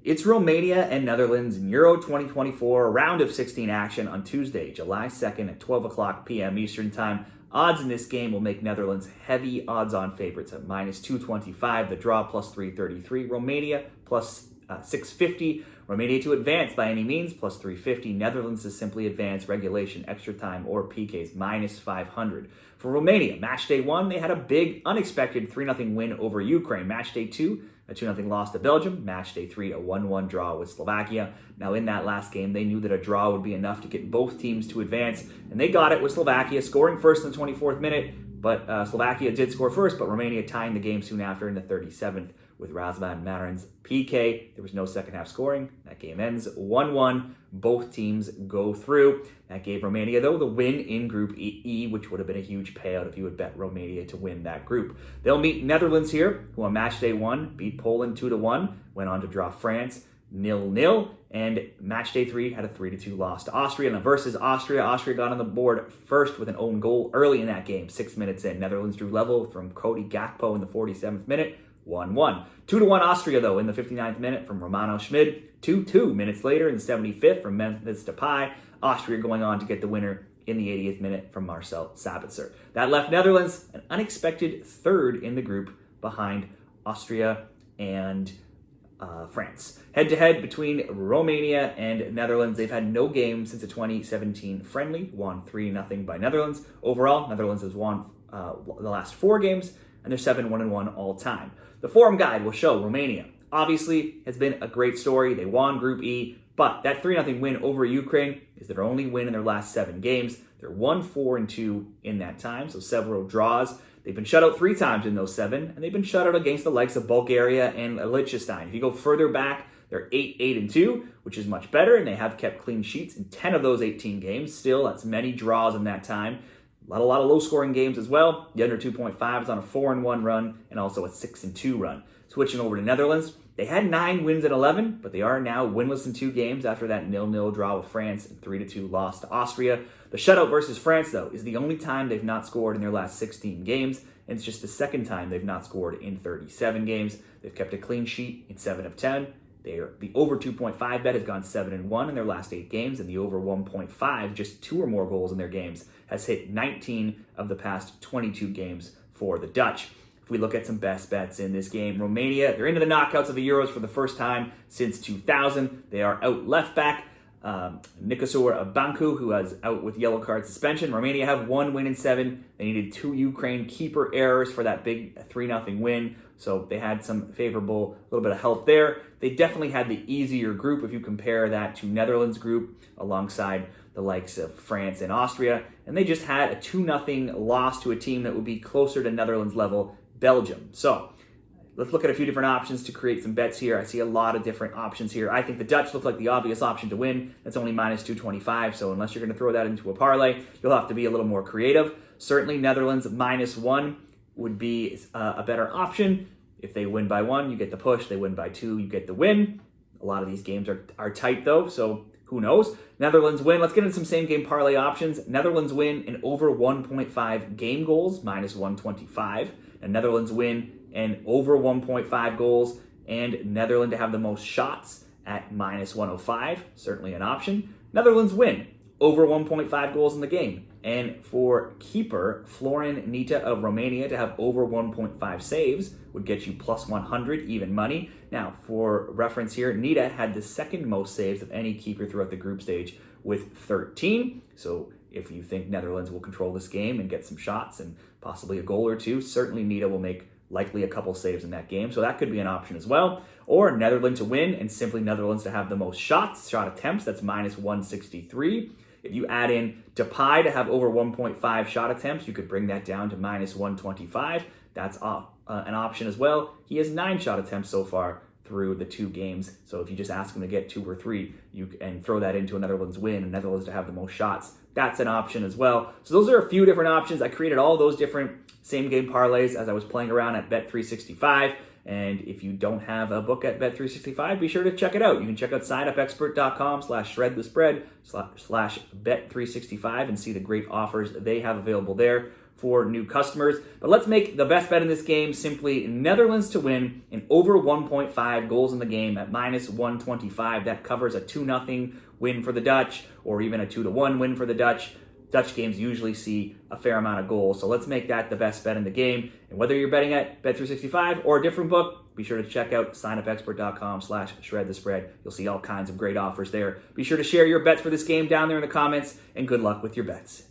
It's Romania and Netherlands in Euro 2024 round of 16 action on Tuesday, July 2nd at 12 o'clock p.m. Eastern Time. Odds in this game will make Netherlands heavy odds-on favorites at minus 225, the draw plus 333, Romania plus 650, Romania to advance by any means plus 350, Netherlands to simply advance, regulation, extra time, or PKs minus 500. For Romania, match day 1, they had a big, unexpected 3-0 win over Ukraine. Match day 2, a 2-0 loss to Belgium. Match day 3, a 1-1 draw with Slovakia. Now in that last game, they knew that a draw would be enough to get both teams to advance, and they got it with Slovakia scoring first in the 24th minute, but Slovakia did score first, but Romania tying the game soon after in the 37th with Razvan Marin's PK. There was no second half scoring. That game ends 1-1. Both teams go through. That gave Romania, though, the win in Group E, which would have been a huge payout if you would bet Romania to win that group. They'll meet Netherlands here, who on match day 1 beat Poland 2-1, went on to draw France 0-0, and match day 3 had a 3-2 loss to Austria. Now versus Austria, Austria got on the board first with an own goal early in that game, 6 minutes in. Netherlands drew level from Cody Gakpo in the 47th minute, 1-1. 2-1 Austria, though, in the 59th minute from Romano Schmid. 2-2 minutes later in the 75th from Memphis Depay. Austria going on to get the winner in the 80th minute from Marcel Sabitzer. That left Netherlands an unexpected third in the group behind Austria and France. Head-to-head between Romania and Netherlands, they've had no game since the 2017 friendly, won 3-0 by Netherlands. Overall, Netherlands has won the last 4 games, and they're 7-1-1 all time. The forum guide will show Romania obviously has been a great story. They won Group E, but that 3-0 win over Ukraine is their only win in their last 7 games. They're 1-4-2 in that time, so several draws. They've been shut out 3 times in those 7, and they've been shut out against the likes of Bulgaria and Liechtenstein. If you go further back, they're 8-8-2, which is much better, and they have kept clean sheets in 10 of those 18 games. Still, that's many draws in that time. A lot of low-scoring games as well. The under 2.5 is on a 4-1 run and also a 6-2 run. Switching over to Netherlands, they had 9 wins in 11, but they are now winless in 2 games after that 0-0 draw with France and 3-2 loss to Austria. The shutout versus France, though, is the only time they've not scored in their last 16 games, and it's just the second time they've not scored in 37 games. They've kept a clean sheet in 7 of 10. The over 2.5 bet has gone 7-1 in their last 8 games, and the over 1.5, just 2 or more goals in their games, has hit 19 of the past 22 games for the Dutch. If we look at some best bets in this game, Romania, they're into the knockouts of the Euros for the first time since 2000. They are out left back Nicosur Bancu, who is out with yellow card suspension. Romania have 1 win in 7. They needed 2 Ukraine keeper errors for that big 3-0 win, so they had some favorable, little bit of help there. They definitely had the easier group if you compare that to Netherlands group alongside the likes of France and Austria, and they just had a 2-0 loss to a team that would be closer to Netherlands level, Belgium. So let's look at a few different options to create some bets here. I see a lot of different options here. I think the Dutch look like the obvious option to win. That's only minus 225, so unless you're going to throw that into a parlay, you'll have to be a little more creative. Certainly Netherlands -1 would be a better option. If they win by 1, you get the push. They win by 2, you get the win. A lot of these games are tight, though, so who knows? Netherlands win. Let's get into some same-game parlay options. Netherlands win and over 1.5 game goals, minus 125. And Netherlands win and over 1.5 goals, and Netherlands to have the most shots at minus 105, certainly an option. Netherlands win over 1.5 goals in the game. And for keeper, Florin Nita of Romania to have over 1.5 saves would get you plus 100, even money. Now, for reference here, Nita had the second most saves of any keeper throughout the group stage with 13. So if you think Netherlands will control this game and get some shots and possibly a goal or 2, certainly Nita will make likely a couple saves in that game. So that could be an option as well. Or Netherlands to win and simply Netherlands to have the most shot attempts. That's minus 163. If you add in Depay to have over 1.5 shot attempts, you could bring that down to minus 125. That's an option as well. He has 9 shot attempts so far through the 2 games. So if you just ask him to get 2 or 3, and throw that into a Netherlands win and Netherlands to have the most shots, that's an option as well. So those are a few different options. I created all those different same-game parlays as I was playing around at Bet365. And if you don't have a book at Bet365, be sure to check it out. You can check out signupexpert.com/shredthespread/Bet365 and see the great offers they have available there for new customers. But let's make the best bet in this game simply Netherlands to win and over 1.5 goals in the game at minus 125. That covers a 2-0 win for the Dutch or even a 2-1 win for the Dutch. Dutch games usually see a fair amount of goals, so let's make that the best bet in the game. And whether you're betting at Bet365 or a different book, be sure to check out signupexpert.com/shredthespread. You'll see all kinds of great offers there. Be sure to share your bets for this game down there in the comments, and good luck with your bets.